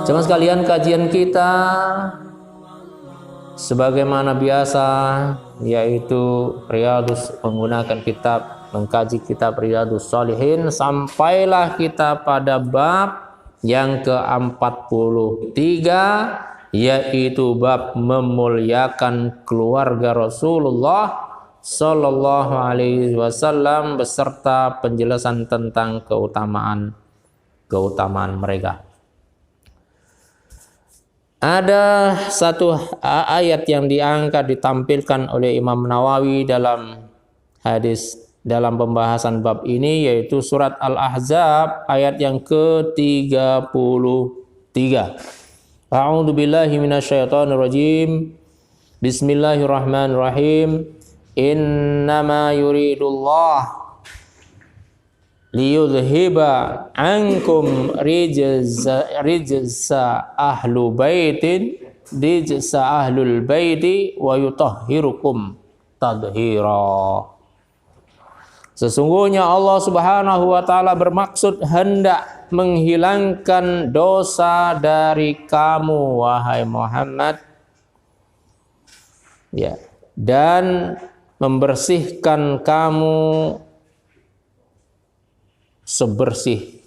Jemaah sekalian, kajian kita sebagaimana biasa yaitu mengkaji kitab Riyadhus Shalihin, sampailah kita pada bab yang ke-43, yaitu bab memuliakan keluarga Rasulullah Sallallahu Alaihi Wasallam beserta penjelasan tentang keutamaan mereka. Ada satu ayat yang diangkat ditampilkan oleh Imam Nawawi dalam pembahasan bab ini, yaitu surat Al-Ahzab ayat yang ke-33. A'udzu billahi minasyaitonir rajim. Bismillahirrahmanirrahim. Innama yuridullah liyudhiba ankum rijza ahlul baiti wa yutahhirukum tadhira. Sesungguhnya Allah Subhanahu wa taala bermaksud hendak menghilangkan dosa dari kamu wahai Muhammad, ya, dan membersihkan kamu sebersih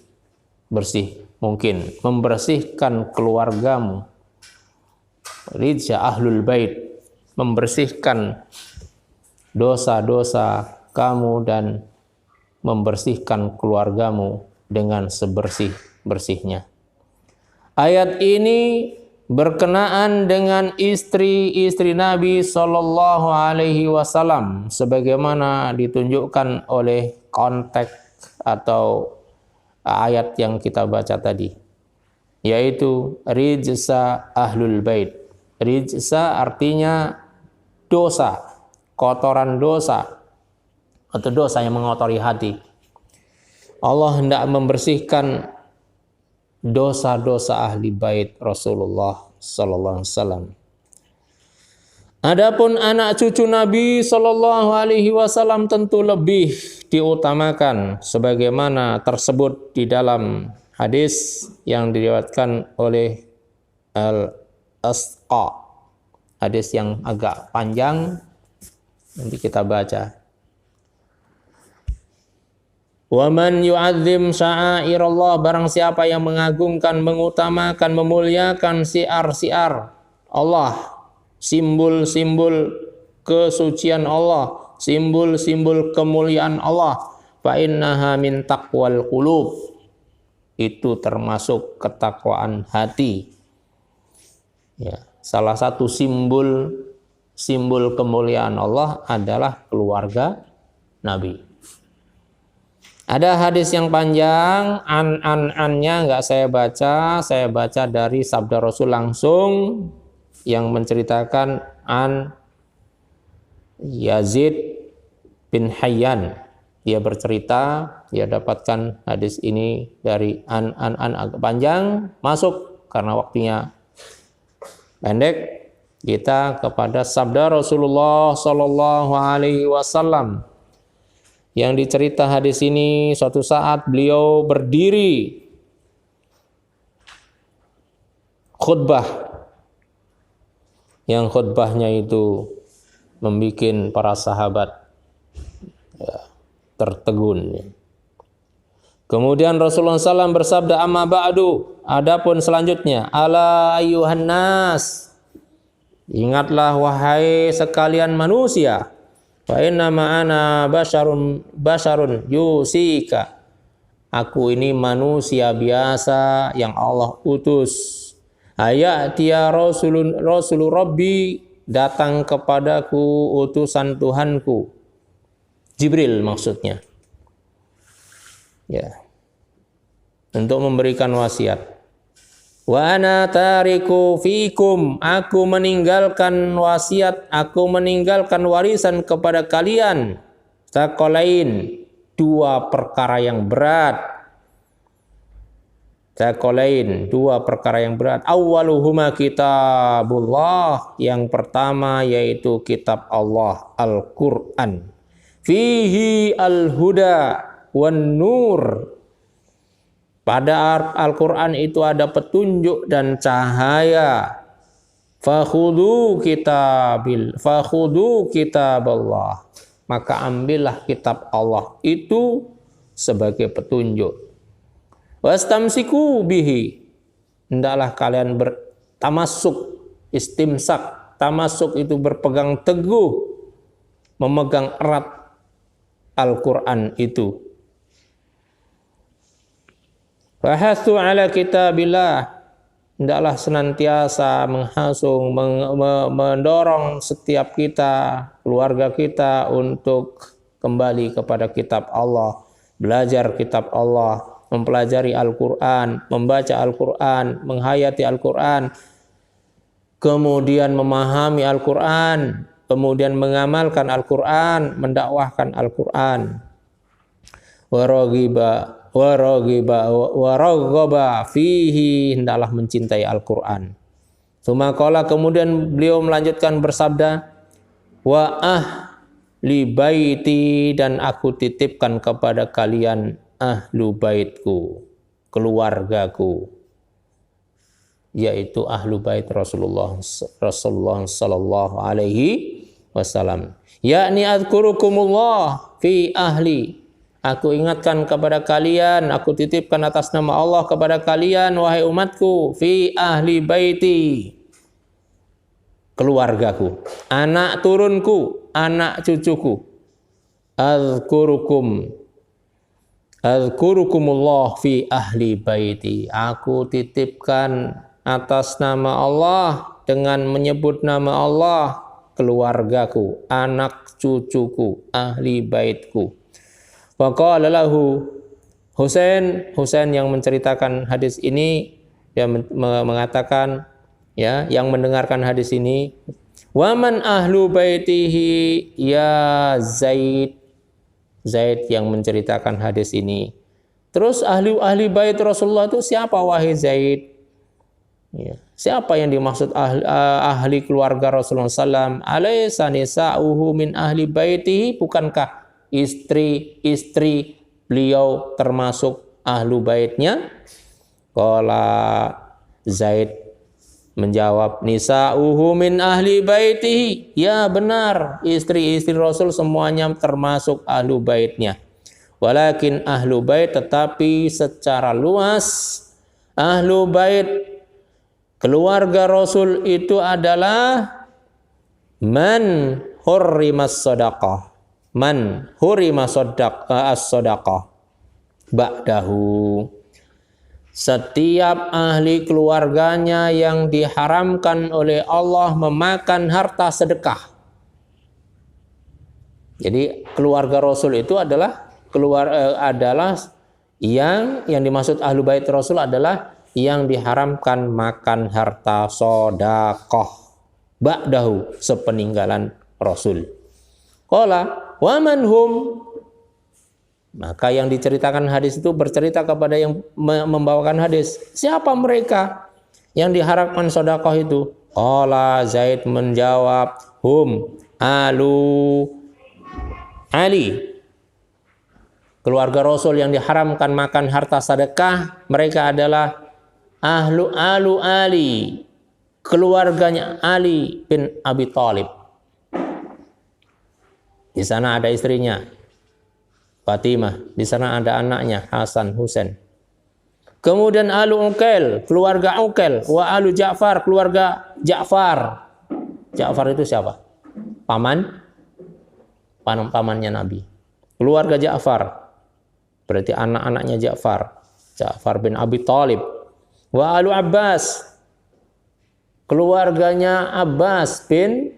mungkin, membersihkan keluargamu. Rijza ahlul bait, membersihkan dosa-dosa kamu dan membersihkan keluargamu dengan sebersih-bersihnya. Ayat ini berkenaan dengan istri-istri Nabi Sallallahu Alaihi Wasallam sebagaimana ditunjukkan oleh konteks atau ayat yang kita baca tadi, yaitu rijsa ahlul bait. Rijsa artinya dosa, kotoran dosa atau dosa yang mengotori hati. Allah hendak membersihkan dosa-dosa ahli bait Rasulullah sallallahu alaihi wasallam. Adapun anak cucu Nabi Sallallahu Alaihi Wasallam tentu lebih diutamakan, sebagaimana tersebut di dalam hadis yang diriwayatkan oleh Al-Asqa, hadis yang agak panjang, nanti kita baca. Wa man yu'azzim sya'airallah, barang siapa yang mengagungkan, mengutamakan, memuliakan siar-siar Allah, simbol-simbol kesucian Allah, simbol-simbol kemuliaan Allah, fa innaha min taqwal qulub, itu termasuk ketakwaan hati. Ya, salah satu simbol kemuliaan Allah adalah keluarga Nabi. Ada hadis yang panjang, an-nya enggak saya baca dari sabda Rasul langsung yang menceritakan an Yazid bin Hayyan. Dia bercerita, dia dapatkan hadis ini dari an agak panjang, masuk karena waktunya pendek. Kita kepada sabda Rasulullah Sallallahu Alaihi Wasallam yang dicerita hadis ini. Suatu saat beliau berdiri khutbah, yang khutbahnya itu membuat para sahabat tertegun. Kemudian Rasulullah SAW bersabda, amma ba'du, adapun selanjutnya, ala ayyuhan nas, ingatlah wahai sekalian manusia, fa inna ma'ana basyarun yusika, aku ini manusia biasa yang Allah utus. Ayatiya rasulur rabbi, datang kepadaku utusan Tuhanku, Jibril maksudnya, ya, untuk memberikan wasiat. Wa ana tariku fikum, aku meninggalkan wasiat, aku meninggalkan warisan kepada kalian, tsaqalain, dua perkara yang berat. Tsaqalain, dua perkara yang berat. Awwaluhuma kitabullah, yang pertama yaitu kitab Allah, Al-Qur'an. Fihi al-huda wan nur, Pada Al-Quran itu ada petunjuk dan cahaya. Fakhudhu kitaballah. Maka ambillah kitab Allah itu sebagai petunjuk. Wastamsiku bihi. Hendaklah kalian bertamasuk, istimsak. Tamasuk itu berpegang teguh, memegang erat Al-Quran itu. Fahathu ala kitabillah. Hendaklah senantiasa menghasung, mendorong setiap kita, keluarga kita untuk kembali kepada kitab Allah, belajar kitab Allah, mempelajari Al-Quran, membaca Al-Quran, menghayati Al-Quran, kemudian memahami Al-Quran, kemudian mengamalkan Al-Quran, mendakwahkan Al-Quran. Waraghaba fihi, hendaklah mencintai Al-Quran. Tsumma kemudian beliau melanjutkan bersabda, wa ahli baiti, dan aku titipkan kepada kalian ahlu baitku, keluargaku, yaitu ahlu bait Rasulullah sallallahu alaihi wasallam. Yakni adzkurukumullah fi ahli. Aku ingatkan kepada kalian, aku titipkan atas nama Allah kepada kalian, wahai umatku, fi ahli baiti, keluargaku, anak turunku, anak cucuku. Adzkurukumullah fi ahli baiti. Aku titipkan atas nama Allah dengan menyebut nama Allah, keluargaku, anak cucuku, ahli baitku. Faqala lahu Husain yang menceritakan hadis ini, dia mengatakan, ya, yang mendengarkan hadis ini, waman ahlu baitihi ya Zaid. Zaid yang menceritakan hadis ini. Terus ahli bait Rasulullah itu siapa, wahai Zaid? Ya. Siapa yang dimaksud ahli keluarga Rasulullah SAW? Alaysa nisa'uhu min ahli baitihi? Bukankah istri-istri beliau termasuk ahlu baitnya? Qala Zaid menjawab, nisa'uhu min ahli baitihi. Ya benar, istri-istri Rasul semuanya termasuk ahlu baitnya. Walakin ahlu bait, tetapi secara luas ahlu bait keluarga Rasul itu adalah man hurrimas sadaqah. Man hurima as-sadaqah ba'dahu. Setiap ahli keluarganya yang diharamkan oleh Allah memakan harta sedekah. Jadi keluarga Rasul itu adalah yang dimaksud ahlu bait Rasul adalah yang diharamkan makan harta sedekah ba'dahu, sepeninggalan Rasul. Qala wa man hum, maka yang diceritakan hadis itu bercerita kepada yang membawakan hadis, siapa mereka yang diharapkan sedekah itu? Qala Zaid menjawab, hum alu Ali, keluarga Rasul yang diharamkan makan harta sedekah, mereka adalah alu Ali, keluarganya Ali bin Abi Thalib. Di sana ada istrinya Fatimah, di sana ada anaknya Hasan Husain. Kemudian alu Uqail, keluarga Uqail, wa alu Ja'far, keluarga Ja'far. Ja'far itu siapa? Pamannya Nabi. Keluarga Ja'far, berarti anak-anaknya Ja'far bin Abi Thalib. Wa alu Abbas, keluarganya Abbas bin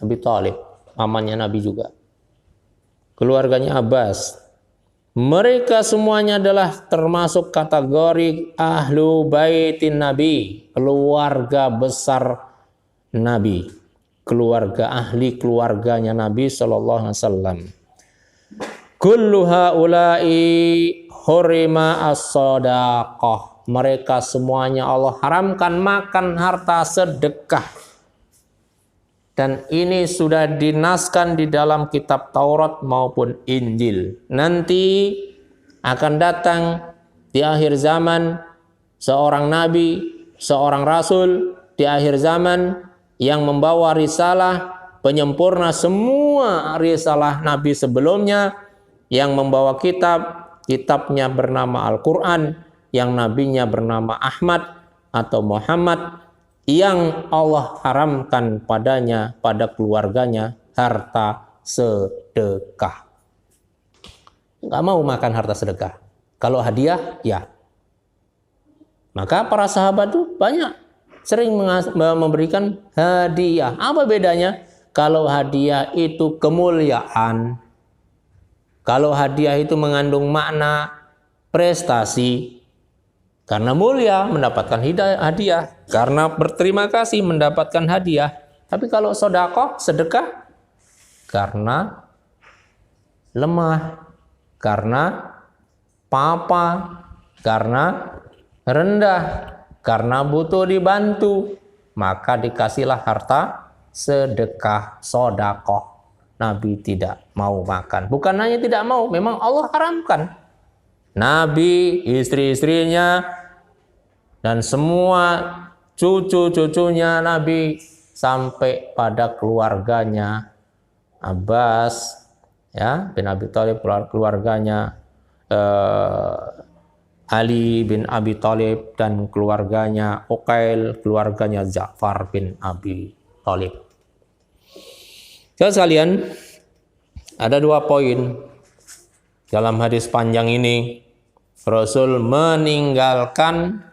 Abi Thalib, pamannya Nabi juga. Keluarganya Abbas. Mereka semuanya adalah termasuk kategori ahlu baitin Nabi, keluarga besar Nabi, keluarga ahli keluarganya Nabi sallallahu alaihi wasallam. Kullu haula'i hurima as-sadaqah. Mereka semuanya Allah haramkan makan harta sedekah. Dan ini sudah dinaskan di dalam kitab Taurat maupun Injil. Nanti akan datang di akhir zaman, seorang nabi, seorang rasul di akhir zaman yang membawa risalah penyempurna semua risalah nabi sebelumnya, yang membawa kitabnya bernama Al-Quran, yang nabinya bernama Ahmad atau Muhammad, yang Allah haramkan padanya, pada keluarganya, harta sedekah. Nggak mau makan harta sedekah. Kalau hadiah, ya. Maka para sahabat itu banyak sering memberikan hadiah. Apa bedanya? Kalau hadiah itu kemuliaan, kalau hadiah itu mengandung makna prestasi, karena mulia mendapatkan hadiah, karena berterima kasih mendapatkan hadiah. Tapi kalau sedekah, karena lemah, karena papa, karena rendah, karena butuh dibantu, maka dikasihlah harta sedekah, sedekah. Nabi tidak mau makan. Bukan hanya tidak mau, memang Allah haramkan. Nabi, istri-istrinya, dan semua cucu-cucunya Nabi, sampai pada keluarganya Abbas, ya, bin Abi Thalib, keluarganya Ali bin Abi Thalib, dan keluarganya Uqail, keluarganya Ja'far bin Abi Thalib. Sekalian, ada 2 poin dalam hadis panjang ini. Rasul meninggalkan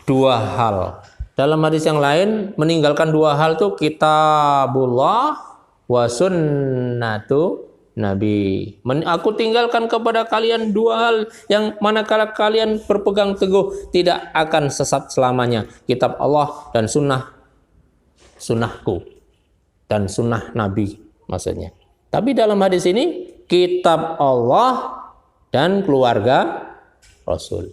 2 hal. Dalam hadis yang lain, meninggalkan 2 hal itu kitabullah wa sunnatu Nabi. Aku tinggalkan kepada kalian 2 hal yang manakala kalian berpegang teguh tidak akan sesat selamanya. Kitab Allah dan sunnahku. Dan sunnah Nabi maksudnya. Tapi dalam hadis ini, kitab Allah dan keluarga Rasul.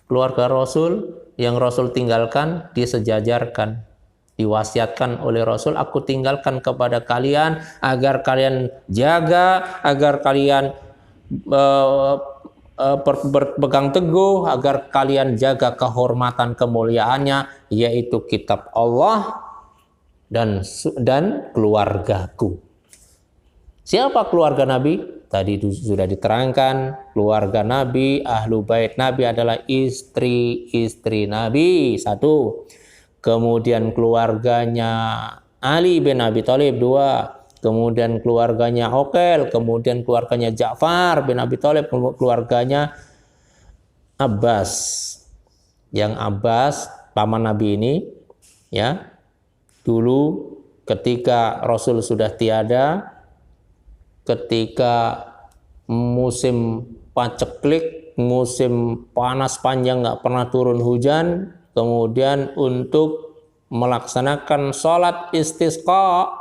Keluarga Rasul yang Rasul tinggalkan disejajarkan, diwasiatkan oleh Rasul, aku tinggalkan kepada kalian agar kalian jaga, agar kalian berpegang teguh, agar kalian jaga kehormatan kemuliaannya, yaitu kitab Allah dan keluargaku. Siapa keluarga Nabi? Tadi sudah diterangkan, keluarga Nabi, ahlu bait Nabi adalah istri-istri Nabi, 1. Kemudian keluarganya Ali bin Abi Thalib, 2. Kemudian keluarganya Uqail, kemudian keluarganya Ja'far bin Abi Thalib, keluarganya Abbas. Yang Abbas, paman Nabi ini, ya, dulu ketika Rasul sudah tiada, ketika musim paceklik, musim panas panjang nggak pernah turun hujan, kemudian untuk melaksanakan sholat istisqa,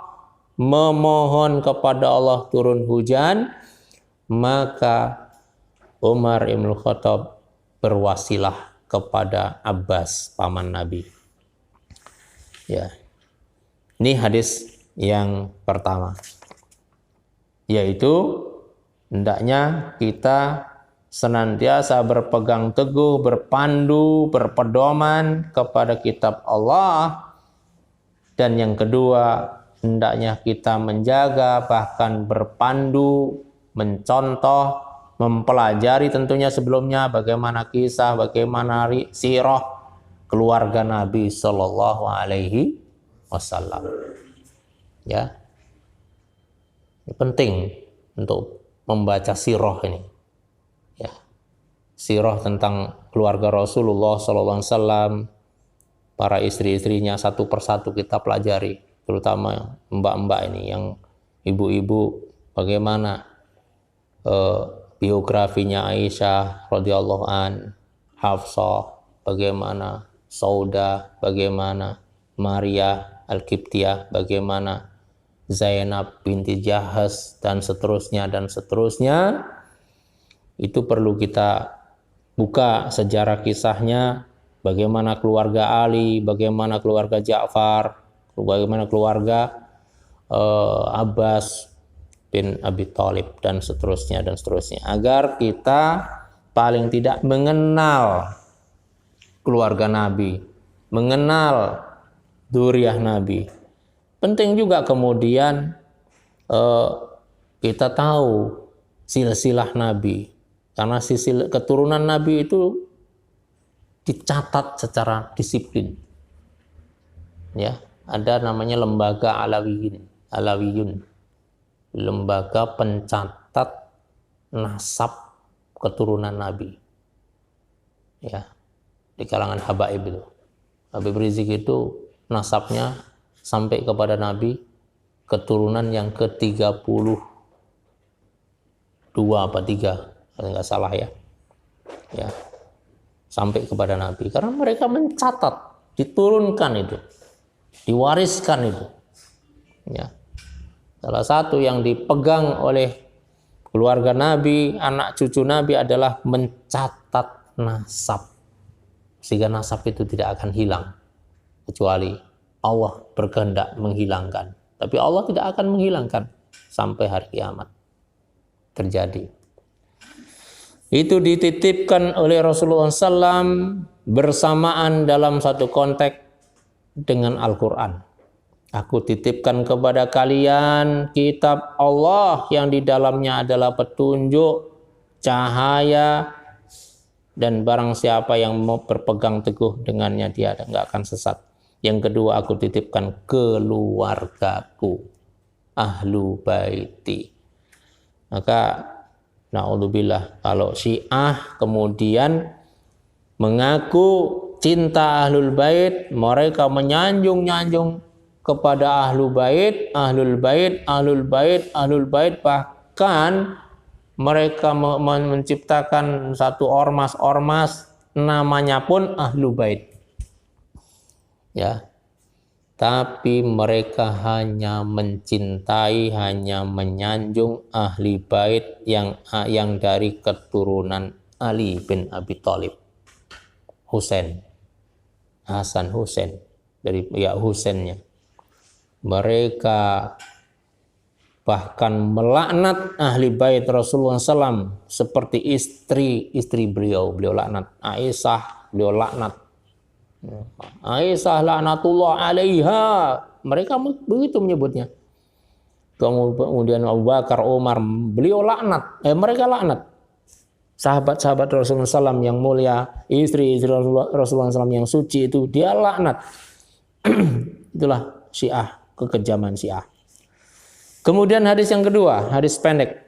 memohon kepada Allah turun hujan, maka Umar Ibn Khattab berwasilah kepada Abbas, paman Nabi. Ya. Ini hadis yang pertama, yaitu hendaknya kita senantiasa berpegang teguh, berpandu, berpedoman kepada kitab Allah. Dan yang kedua, hendaknya kita menjaga, bahkan berpandu, mencontoh, mempelajari tentunya sebelumnya bagaimana kisah, bagaimana sirah keluarga Nabi Shallallahu Alaihi Wasallam. Ya, ini penting untuk membaca sirah ini. Ya, sirah tentang keluarga Rasulullah Sallallahu Alaihi Wasallam, para istri-istrinya satu persatu kita pelajari, terutama mbak-mbak ini, yang ibu-ibu, bagaimana biografinya Aisyah radhiyallahu an, Hafsah, bagaimana Sauda, bagaimana Maria Al-Qibtiyah, bagaimana Zainab binti Jahaz, dan seterusnya dan seterusnya. Itu perlu kita buka sejarah kisahnya, bagaimana keluarga Ali, bagaimana keluarga Ja'far, bagaimana keluarga Abbas, bin Abi Thalib dan seterusnya, agar kita paling tidak mengenal keluarga Nabi, mengenal dzurriyyah Nabi. Penting juga kemudian kita tahu silsilah Nabi, karena keturunan Nabi itu dicatat secara disiplin. Ya, ada namanya lembaga Alawiyun, lembaga pencatat nasab keturunan Nabi. Ya, di kalangan habaib itu. Habib Rizik itu nasabnya sampai kepada Nabi keturunan yang ke-32 apa 3, kalau nggak salah ya. Ya. Sampai kepada Nabi, karena mereka mencatat, diturunkan itu, diwariskan itu. Ya. Salah satu yang dipegang oleh keluarga Nabi, anak cucu Nabi adalah mencatat nasab. Sehingga nasab itu tidak akan hilang kecuali Allah berkehendak menghilangkan. Tapi Allah tidak akan menghilangkan sampai hari kiamat terjadi. Itu dititipkan oleh Rasulullah SAW bersamaan dalam satu konteks dengan Al-Quran. Aku titipkan kepada kalian kitab Allah yang di dalamnya adalah petunjuk, cahaya, dan barang siapa yang mau berpegang teguh dengannya dia nggak akan sesat. Yang kedua, aku titipkan keluargaku, ahlu baiti. Maka na'udzubillah, kalau Syiah kemudian mengaku cinta ahlul bait, mereka menyanjung-nyanjung kepada ahlul bait, bahkan mereka menciptakan satu ormas namanya pun ahlu bait. Ya, tapi mereka hanya mencintai, hanya menyanjung ahli bait yang dari keturunan Ali bin Abi Thalib, Hasan Husain, dari ya Husainnya. Mereka bahkan melaknat ahli bait Rasulullah SAW seperti istri beliau laknat. Aisyah beliau laknat. Aisyah laknatullah alaiha, mereka begitu menyebutnya. Kemudian Abu Bakar, Umar, beliau laknat, mereka laknat. Sahabat-sahabat Rasulullah SAW yang mulia, istri Rasulullah SAW yang suci itu dia laknat. Itulah Syiah, kekejaman Syiah. Kemudian hadis yang kedua, hadis pendek.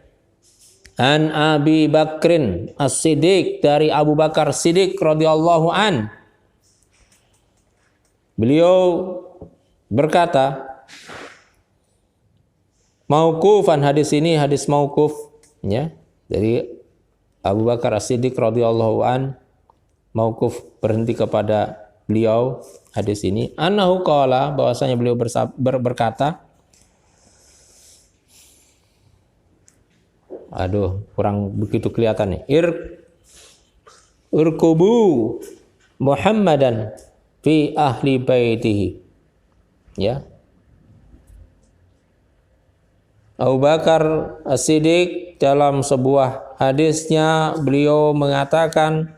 An Abi Bakrin As-Siddiq, dari Abu Bakar Siddiq radhiyallahu an. Beliau berkata, mauqufan, hadis ini hadis mauquf ya, dari Abu Bakar As-Siddiq radhiyallahu an, mauquf, berhenti kepada beliau hadis ini. Annahu qala, bahwasanya beliau berkata, aduh kurang begitu kelihatan nih. Irkubu Muhammadan fi ahli baitihi. Ya. Abu Bakar As-Siddiq dalam sebuah hadisnya beliau mengatakan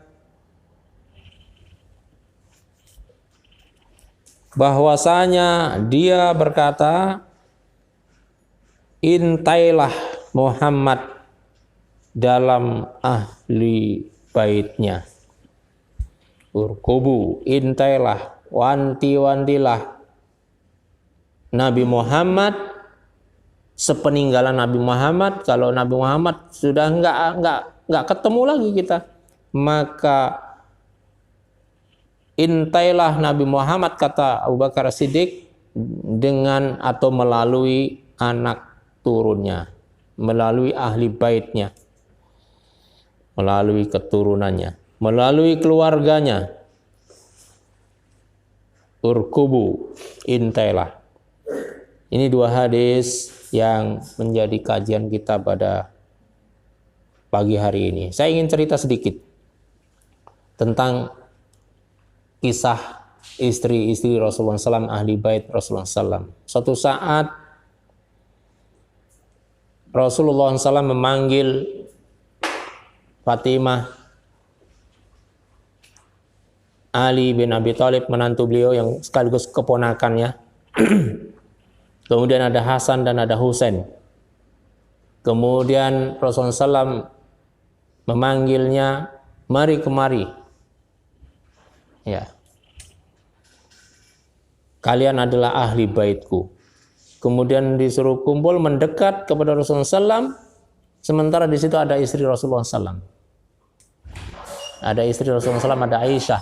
bahwasanya dia berkata, intailah Muhammad dalam ahli baitnya. Urkubu, intailah, wanti-wantilah Nabi Muhammad sepeninggalan Nabi Muhammad. Kalau Nabi Muhammad sudah enggak ketemu lagi kita, maka intailah Nabi Muhammad, kata Abu Bakar Siddiq, dengan atau melalui anak turunnya, melalui ahli baitnya, melalui keturunannya, melalui keluarganya. Urkubu, intailah. Ini dua hadis yang menjadi kajian kita pada pagi hari ini. Saya ingin cerita sedikit tentang kisah istri-istri Rasulullah SAW, ahli bait Rasulullah SAW. Suatu saat Rasulullah SAW memanggil Fatimah, Ali bin Abi Thalib, menantu beliau yang sekaligus keponakannya. Kemudian ada Hasan dan ada Husain. Kemudian Rasulullah SAW memanggilnya, mari kemari. Ya. Kalian adalah ahli baitku. Kemudian disuruh kumpul mendekat kepada Rasulullah SAW. Sementara di situ ada istri Rasulullah SAW. Ada istri Rasulullah SAW, ada Aisyah.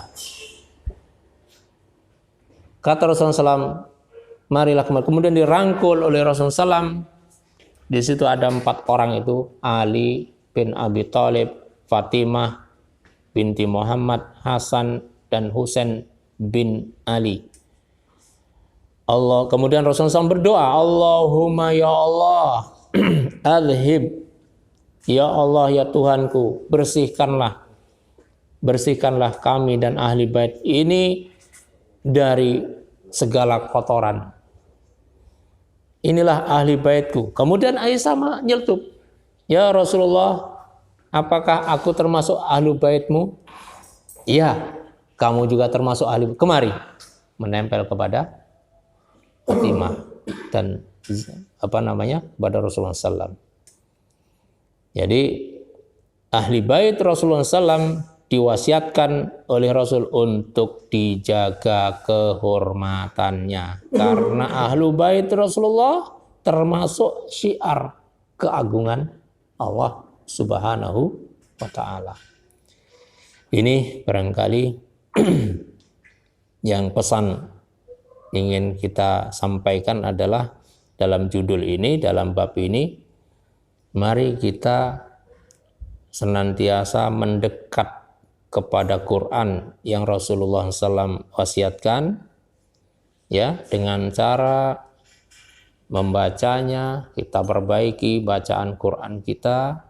Kata Rasulullah SAW, marilah kemari. Kemudian dirangkul oleh Rasulullah SAW. Di situ ada 4 orang itu, Ali bin Abi Thalib, Fatimah binti Muhammad, Hasan dan Husain bin Ali. Kemudian Rasulullah SAW berdoa, Allahumma ya Allah, adhib, ya Allah ya Tuhanku, bersihkanlah kami dan ahli bait ini dari segala kotoran. Inilah ahli baitku. Kemudian Aisyah nyeletuk, ya Rasulullah, apakah aku termasuk ahli baitmu? Iya, kamu juga termasuk ahli. Kemari, menempel kepada Fatimah dan kepada Rasulullah SAW. Jadi ahli bait Rasulullah SAW diwasiatkan oleh Rasul untuk dijaga kehormatannya, karena ahlu bait Rasulullah termasuk syiar keagungan Allah Subhanahu wa ta'ala. Ini barangkali yang pesan ingin kita sampaikan adalah dalam judul ini, dalam bab ini, mari kita senantiasa mendekat kepada Quran yang Rasulullah SAW wasiatkan, ya, dengan cara membacanya, kita perbaiki bacaan Quran kita,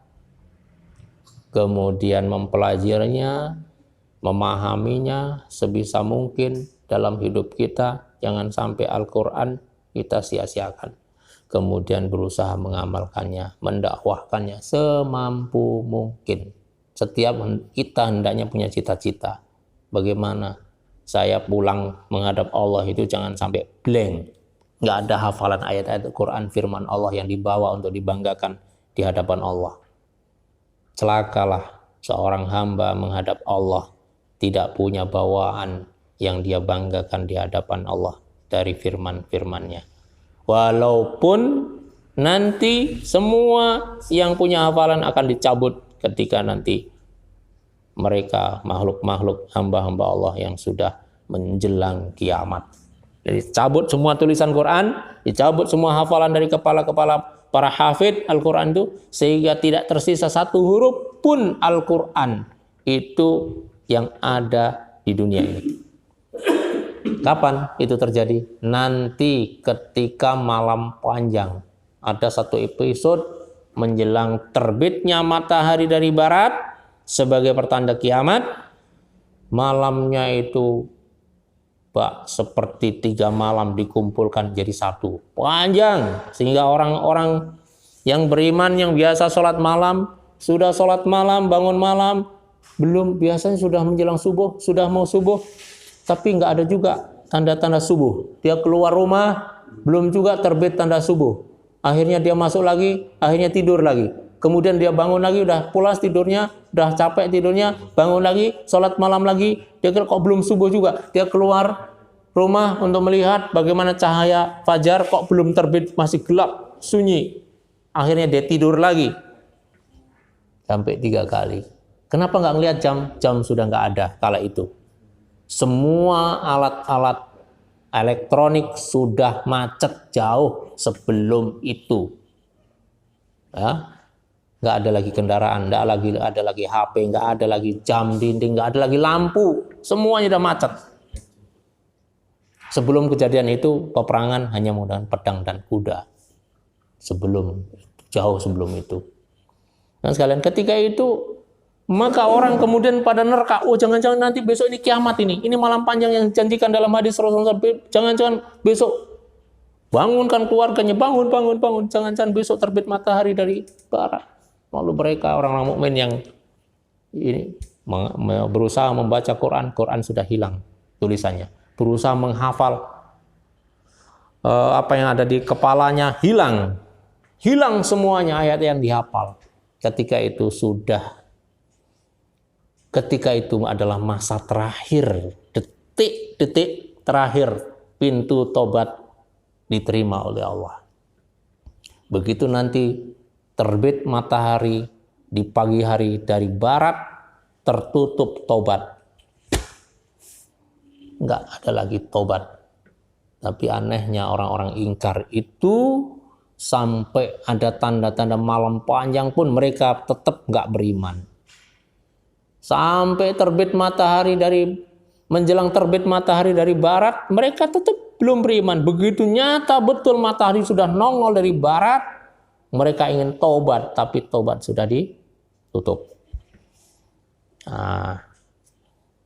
kemudian mempelajarinya, memahaminya sebisa mungkin dalam hidup kita. Jangan sampai Al-Quran kita sia-siakan. Kemudian berusaha mengamalkannya, mendakwahkannya semampu mungkin. Setiap kita hendaknya punya cita-cita. Bagaimana saya pulang menghadap Allah itu jangan sampai blank. Nggak ada hafalan ayat-ayat Quran firman Allah yang dibawa untuk dibanggakan di hadapan Allah. Celakalah seorang hamba menghadap Allah tidak punya bawaan yang dia banggakan di hadapan Allah dari firman-firmannya. Walaupun nanti semua yang punya hafalan akan dicabut ketika nanti mereka makhluk-makhluk hamba-hamba Allah yang sudah menjelang kiamat. Jadi cabut semua tulisan Quran, dicabut semua hafalan dari kepala-kepala para hafid Al-Quran itu, sehingga tidak tersisa satu huruf pun Al-Quran itu yang ada di dunia ini. Kapan itu terjadi? Nanti ketika malam panjang. Ada satu episode menjelang terbitnya matahari dari barat sebagai pertanda kiamat. Malamnya itu seperti 3 malam dikumpulkan jadi satu. Panjang. Sehingga orang-orang yang beriman yang biasa sholat malam, sudah sholat malam, bangun malam, belum, biasanya sudah menjelang subuh, sudah mau subuh, tapi nggak ada juga tanda-tanda subuh. Dia keluar rumah, belum juga terbit tanda subuh. Akhirnya dia masuk lagi, akhirnya tidur lagi. Kemudian dia bangun lagi, udah pulas tidurnya, udah capek tidurnya, bangun lagi, sholat malam lagi. Dia kira kok belum subuh juga. Dia keluar rumah untuk melihat bagaimana cahaya fajar, kok belum terbit, masih gelap, sunyi. Akhirnya dia tidur lagi. Sampai 3 kali. Kenapa nggak ngelihat jam? Jam sudah nggak ada kala itu. Semua alat-alat elektronik sudah macet jauh sebelum itu. Ya, nggak ada lagi kendaraan, nggak ada lagi HP, nggak ada lagi jam dinding, nggak ada lagi lampu, semuanya udah macet. Sebelum kejadian itu peperangan hanya menggunakan pedang dan kuda. Jauh sebelum itu. Nah sekalian, ketika itu maka orang kemudian pada nerka, oh jangan-jangan nanti besok ini kiamat ini malam panjang yang dijanjikan dalam hadis Rasulullah, jangan-jangan besok Bangunkan keluarganya, bangun, bangun, bangun. Jangan-jangan besok terbit matahari dari barat. Lalu mereka orang-orang mukmin yang ini berusaha membaca Quran, Quran sudah hilang tulisannya. Berusaha menghafal apa yang ada di kepalanya, hilang. Hilang semuanya ayat yang dihafal. Ketika itu adalah masa terakhir, detik-detik terakhir pintu tobat diterima oleh Allah. Begitu nanti terbit matahari di pagi hari dari barat, tertutup tobat. Enggak ada lagi tobat. Tapi anehnya orang-orang ingkar itu sampai ada tanda-tanda malam panjang pun mereka tetap enggak beriman. Sampai menjelang terbit matahari dari barat, mereka tetap belum beriman. Begitu nyata betul matahari sudah nongol dari barat, mereka ingin tobat, tapi tobat sudah ditutup.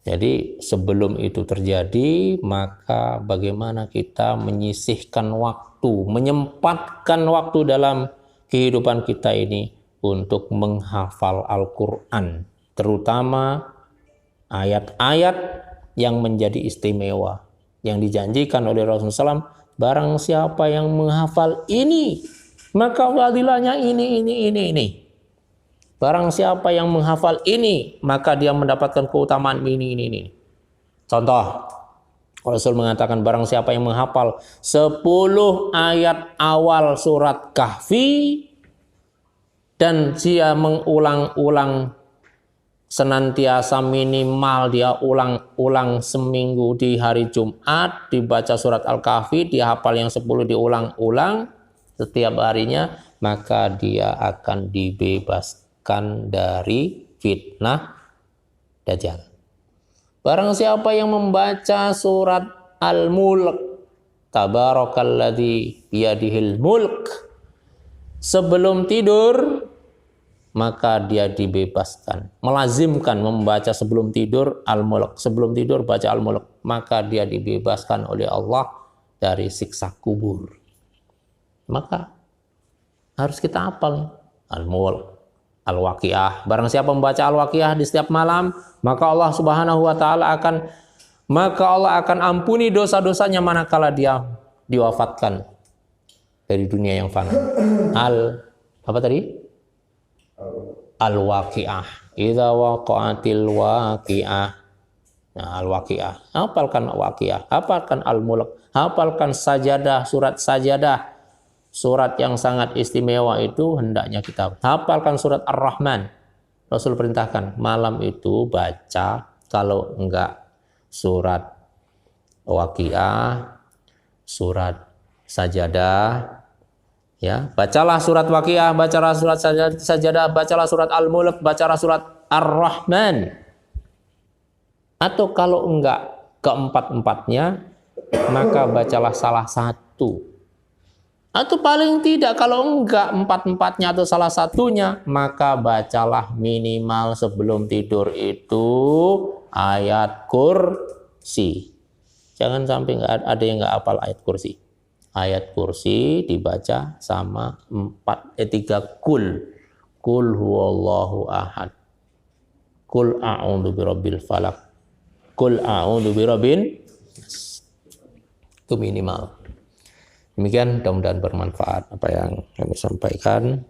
Jadi sebelum itu terjadi, maka bagaimana kita menyisihkan waktu, menyempatkan waktu dalam kehidupan kita ini untuk menghafal Al-Quran, terutama ayat-ayat yang menjadi istimewa, yang dijanjikan oleh Rasulullah SAW, barang siapa yang menghafal ini, maka fadilahnya ini. Barang siapa yang menghafal ini, maka dia mendapatkan keutamaan ini. Contoh, Rasul mengatakan barang siapa yang menghafal 10 ayat awal surat Kahfi dan dia mengulang-ulang senantiasa, minimal dia ulang-ulang seminggu di hari Jumat, dibaca surat Al-Kahfi, dia hafal yang 10 diulang-ulang setiap harinya, maka dia akan dibebaskan dari fitnah Dajjal. Barang siapa yang membaca surat Al-Mulk, Tabarakalladzi biyadihil mulk, sebelum tidur, maka dia dibebaskan. Melazimkan membaca sebelum tidur Al-Mulk. Sebelum tidur baca Al-Mulk, maka dia dibebaskan oleh Allah dari siksa kubur. Maka harus kita hafal Al-Mulk, Al-Waqiah. Barang siapa membaca Al-Waqiah di setiap malam, maka Allah Subhanahu wa taala akan ampuni dosa-dosanya manakala dia diwafatkan dari dunia yang fana. Al-Waqiah. Idza waqa'atil waqiah. Nah, Al-Waqiah. Hafalkan Waqiah, hafalkan Al-Mulk, hafalkan Sajadah, surat Sajadah. Surat yang sangat istimewa itu hendaknya kita hafalkan surat Ar-Rahman. Rasul perintahkan malam itu baca, kalau enggak surat Waqiah, surat Sajadah, ya, bacalah surat Waqiah, bacalah surat Sajadah, bacalah surat Al-Mulk, bacalah surat Ar-Rahman. Atau kalau enggak keempat-empatnya, maka bacalah salah satu. Atau paling tidak kalau enggak empat-empatnya atau salah satunya, maka bacalah minimal sebelum tidur itu ayat kursi. Jangan sampai ada yang enggak hafal ayat kursi. Ayat kursi dibaca sama 3 kul. Kul huwallahu ahad. Kul a'udzu birabbil falaq. Kul a'udzu birabbin nas. Itu minimal. Demikian, mudah-mudahan bermanfaat apa yang kami sampaikan.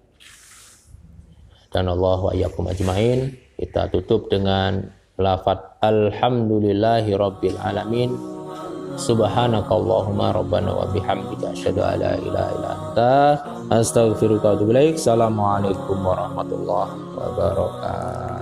Dan Allah wa iyyakum ajmain. Kita tutup dengan lafaz alhamdulillahi rabbil alamin. Subhanakallahumma rabbana wa bihamdika asyhadu an la ilaha illa anta astaghfiruka wa atubu ilaik. Assalamualaikum warahmatullahi wabarakatuh.